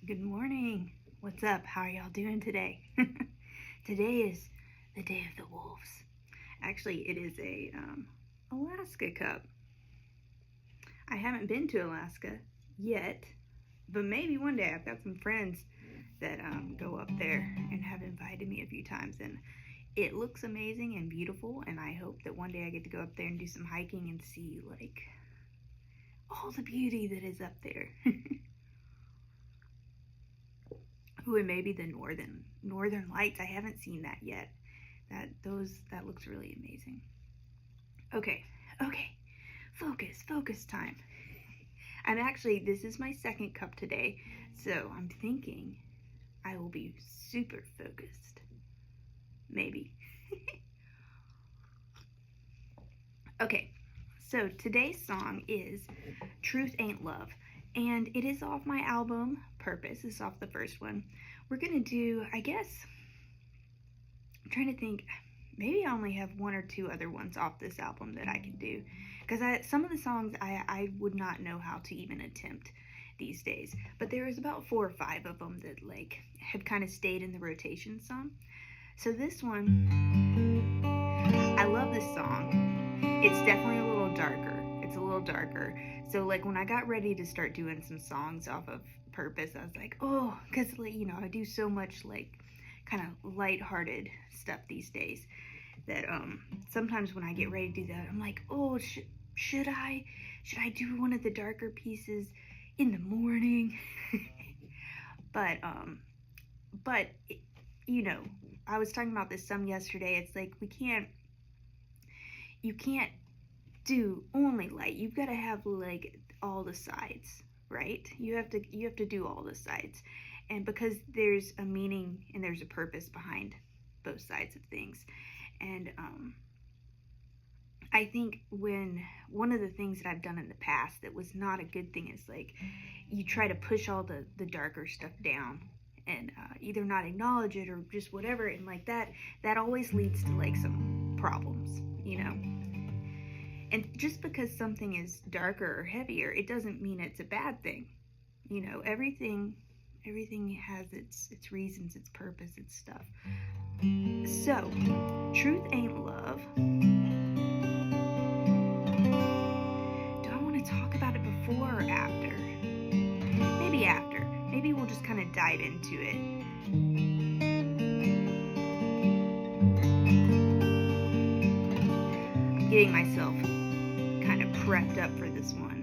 Good morning. What's up? How are y'all doing today? Today is the day of the wolves. Actually, it is a Alaska Cup. I haven't been to Alaska yet, but maybe one day. I've got some friends that go up there and have invited me a few times, and it looks amazing and beautiful, and I hope that one day I get to go up there and do some hiking and see like all the beauty that is up there. Ooh, and maybe the northern lights. I haven't seen that yet. That looks really amazing. Okay. Focus time. This is my second cup today, so I'm thinking I will be super focused. Maybe. Okay. So today's song is Truth Ain't Love, and it is off my album Purpose. It's off the first one. We're gonna do, I'm trying to think, maybe I only have one or two other ones off this album that I can do, because some of the songs I would not know how to even attempt these days, but there was about 4 or 5 of them that like have kind of stayed in the rotation some. So this one, I love this song. It's definitely a little darker. It's a little darker. So like when I got ready to start doing some songs off of Purpose, I was like, oh, because I do so much like kind of lighthearted stuff these days that sometimes when I get ready to do that, I'm like, oh, should I do one of the darker pieces in the morning? but I was talking about this some yesterday. It's like you can't do only light. You've got to have like all the sides, right? You have to do all the sides, and because there's a meaning and there's a purpose behind both sides of things. And I think one of the things that I've done in the past that was not a good thing is like you try to push all the darker stuff down and either not acknowledge it or just whatever, and like that always leads to like some problems. And just because something is darker or heavier, it doesn't mean it's a bad thing. Everything has its reasons, its purpose, its stuff. So, Truth Ain't Love. Do I want to talk about it before or after? Maybe after. Maybe we'll just kind of dive into it. I'm getting myself kind of prepped up for this one.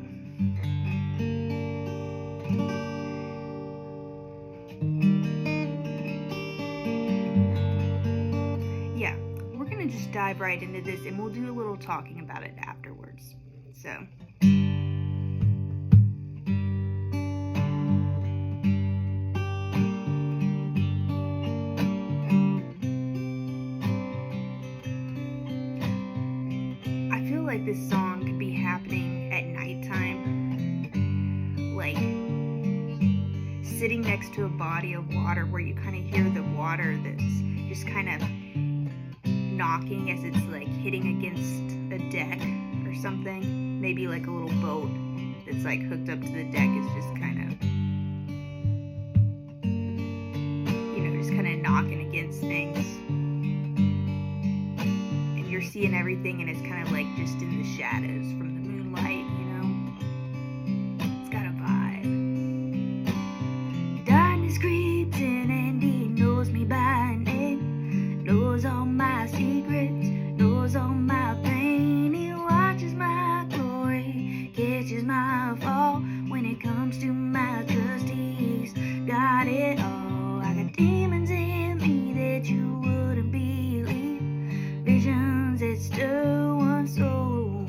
Yeah, we're gonna just dive right into this, and we'll do a little talking about it afterwards. So I feel like this song could be happening at nighttime, like sitting next to a body of water where you kind of hear the water that's just kind of knocking as it's like hitting against a deck or something. Maybe like a little boat that's like hooked up to the deck is just kind of knocking against things, and you're seeing everything, and it's kind of like just in the shadows from the moonlight. It's got a vibe. Darkness creeps in and he knows me by name, knows all my secrets, knows all my pain. He watches my glory, catches my fall. When it comes to my trust, he's got it all. I got demons in me that you wouldn't believe, visions that stir one's soul.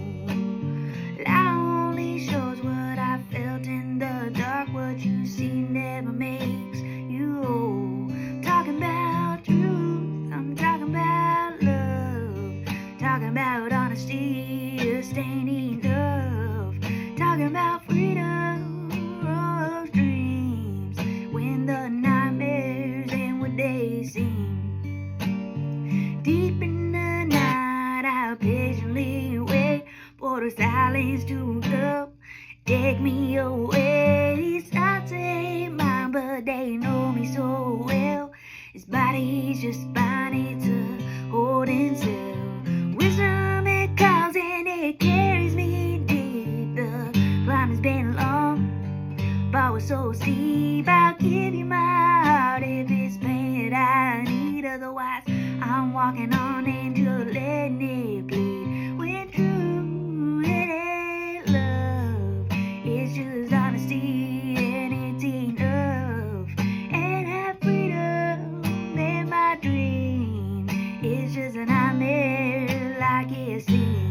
Light only shows what I felt in the dark. What you see never makes you whole. Talking about truth, I'm talking about love, talking about honesty, sustaining love, talking about freedom of dreams. but they know me so well. His body's just fine, it's a holding cell. Wisdom it calls and it carries me deep. The climb has been long, but was so steep. I'll give you my heart if it's pain that I need. Otherwise, I'm walking on angel, letting it bleed. When true, it ain't love, it's just honesty, and it's enough. And have freedom in my dream. It's just a nightmare like it seems.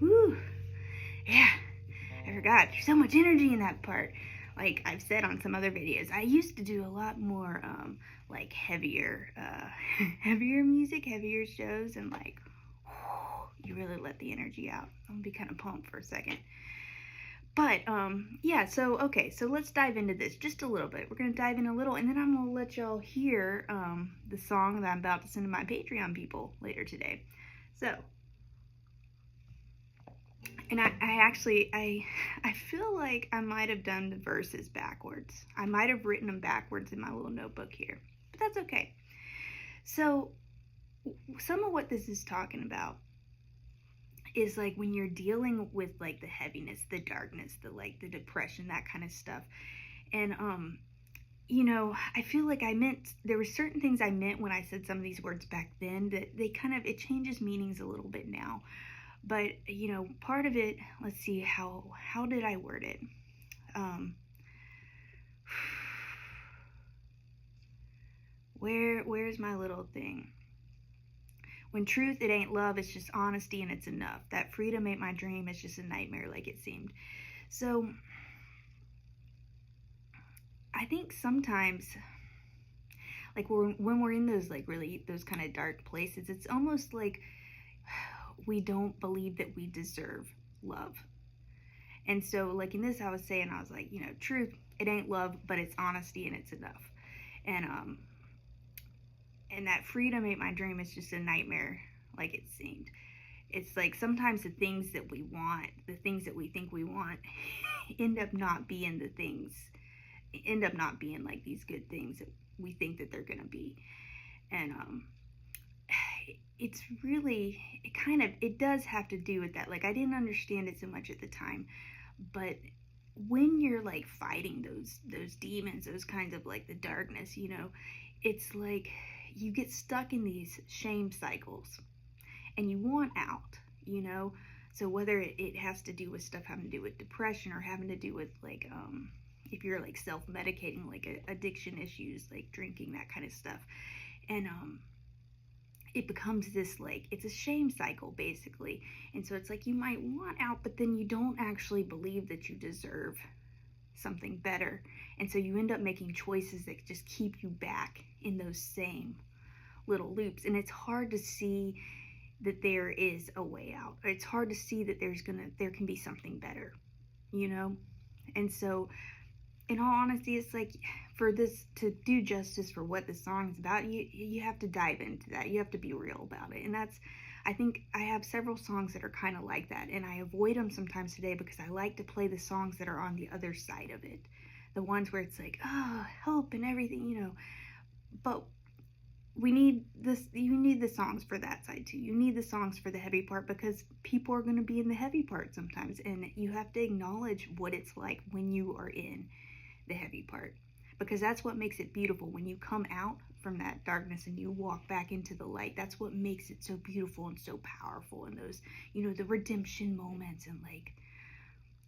Whew. Yeah, I forgot. There's so much energy in that part. Like I've said on some other videos, I used to do a lot more like heavier music, heavier shows, and like you really let the energy out. I'm gonna be kind of pumped for a second. But yeah, so okay, so let's dive into this just a little bit. We're gonna dive in a little, and then I'm gonna let y'all hear the song that I'm about to send to my Patreon people later today. So, and I feel like I might have done the verses backwards. I might have written them backwards in my little notebook here, but that's okay. So some of what this is talking about is like when you're dealing with like the heaviness, the darkness, the depression, that kind of stuff. And you know, I feel like there were certain things I meant when I said some of these words back then that it changes meanings a little bit now. But, you know, part of it, let's see, how did I word it? Where's my little thing? When truth, it ain't love, it's just honesty and it's enough. That freedom ain't my dream, it's just a nightmare like it seemed. So, I think sometimes, like when we're in those like really, those kind of dark places, it's almost like we don't believe that we deserve love. And so like in this I was like, you know, truth, it ain't love, but it's honesty and it's enough. And that freedom ain't my dream, it's just a nightmare like it seemed. It's like sometimes the things that we want, the things that we think we want end up not being like these good things that we think that they're gonna be. And it's really, it does have to do with that. Like I didn't understand it so much at the time, but when you're like fighting those demons, those kinds of like the darkness, you know, it's like you get stuck in these shame cycles and you want out, you know. So whether it has to do with stuff having to do with depression or having to do with like if you're like self-medicating, like addiction issues, like drinking, that kind of stuff. And it becomes this like, it's a shame cycle basically. And so it's like you might want out, but then you don't actually believe that you deserve something better. And so you end up making choices that just keep you back in those same little loops. And it's hard to see that there is a way out. It's hard to see that there can be something better, you know? And so in all honesty, it's like, for this to do justice for what the song is about, you have to dive into that. You have to be real about it. And I think I have several songs that are kind of like that, and I avoid them sometimes today because I like to play the songs that are on the other side of it. The ones where it's like, oh, help and everything, you know. But we need this, you need the songs for that side too. You need the songs for the heavy part because people are going to be in the heavy part sometimes, and you have to acknowledge what it's like when you are in the heavy part, because that's what makes it beautiful. When you come out from that darkness and you walk back into the light, that's what makes it so beautiful and so powerful. And those, you know, the redemption moments, and like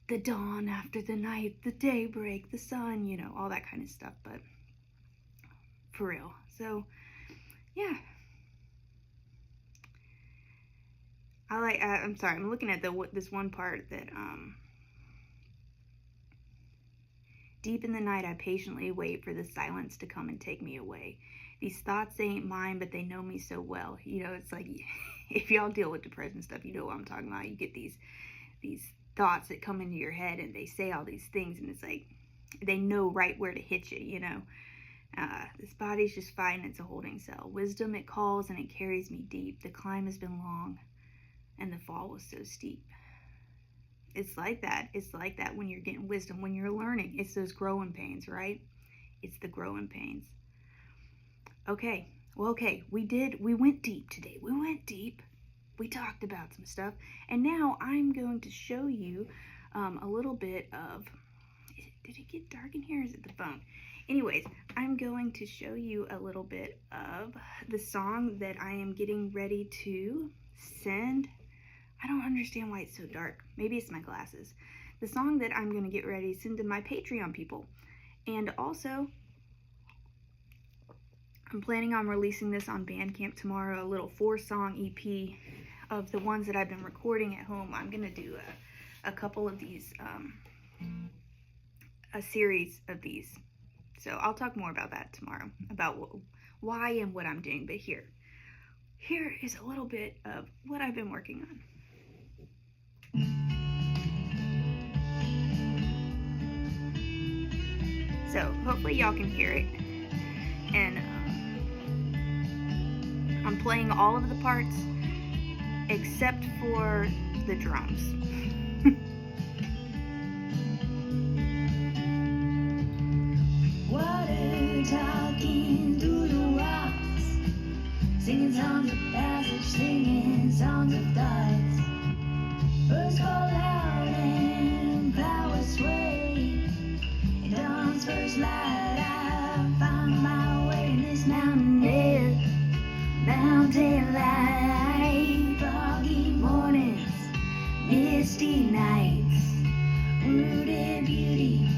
the dawn after the night, the daybreak, the sun, you know, all that kind of stuff. But for real, so yeah, I'm sorry, I'm looking at this one part that deep in the night I patiently wait for the silence to come and take me away. These thoughts, they ain't mine, but they know me so well. You know, it's like, if y'all deal with depression stuff, you know what I'm talking about. You get these thoughts that come into your head, and they say all these things, and it's like they know right where to hit you, you know. This body's just fine, it's a holding cell. Wisdom, it calls and it carries me deep. The climb has been long and the fall was so steep. It's like that. It's like that when you're getting wisdom, when you're learning. It's those growing pains, right? It's the growing pains. Okay, well, okay, we went deep today. We went deep. We talked about some stuff. And now I'm going to show you a little bit of, did it get dark in here? Or is it the phone? Anyways, I'm going to show you a little bit of the song that I am getting ready to send. I don't understand why it's so dark. Maybe it's my glasses. The song that I'm going to get ready to send to my Patreon people. And also, I'm planning on releasing this on Bandcamp tomorrow, a little 4-song EP of the ones that I've been recording at home. I'm going to do a couple of these, a series of these. So I'll talk more about that tomorrow, about why and what I'm doing. But here is a little bit of what I've been working on. So hopefully y'all can hear it. And I'm playing all of the parts except for the drums. Water talking through the rocks, singing songs of passage, singing songs of thoughts. Birds call out and flowers sway. In dawn's first light, I found my way in this mountain air, mountain light. Foggy mornings, misty nights, rooted beauty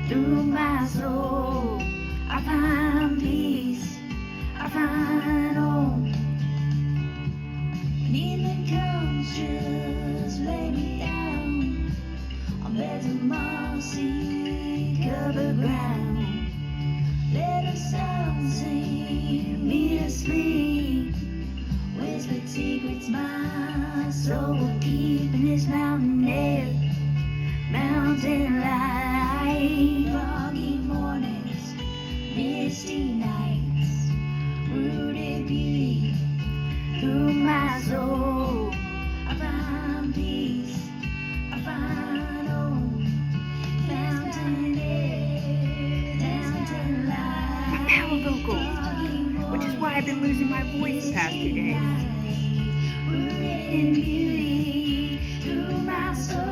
through my soul. I find peace, I find home. When evening comes, just lay me down on beds of mossy covered ground. Let the sound sing me to sleep, whispered secrets my soul will keep in this mountain air, mountain light. Foggy mornings, misty nights, rooted beauty through my soul. I find peace, I find home. Mountain air, mountain light. Power vocals, which is why I've been losing my voice the past 2 days. Rooted in beauty through my soul.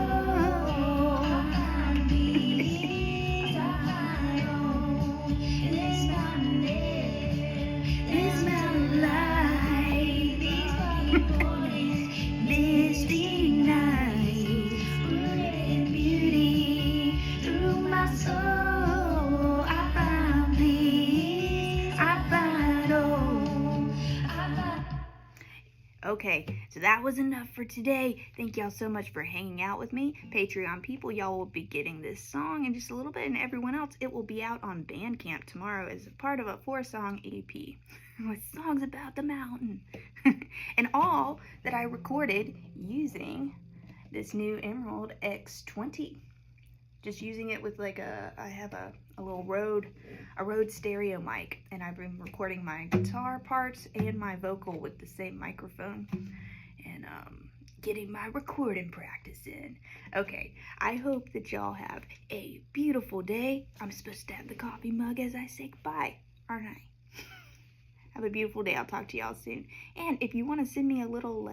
Okay, so that was enough for today. Thank y'all so much for hanging out with me. Patreon people, y'all will be getting this song in just a little bit, and everyone else, it will be out on Bandcamp tomorrow as a part of a 4-song EP with songs about the mountain. And all that I recorded using this new Emerald X20. Just using it with like I have a little Rode stereo mic, and I've been recording my guitar parts and my vocal with the same microphone. and getting my recording practice in. Okay, I hope that y'all have a beautiful day. I'm supposed to have the coffee mug as I say goodbye, aren't I? Have a beautiful day. I'll talk to y'all soon. And if you want to send me a little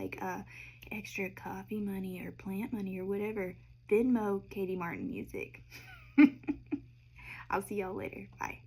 extra coffee money or plant money or whatever, Venmo Katie Martin Music. I'll see y'all later. Bye.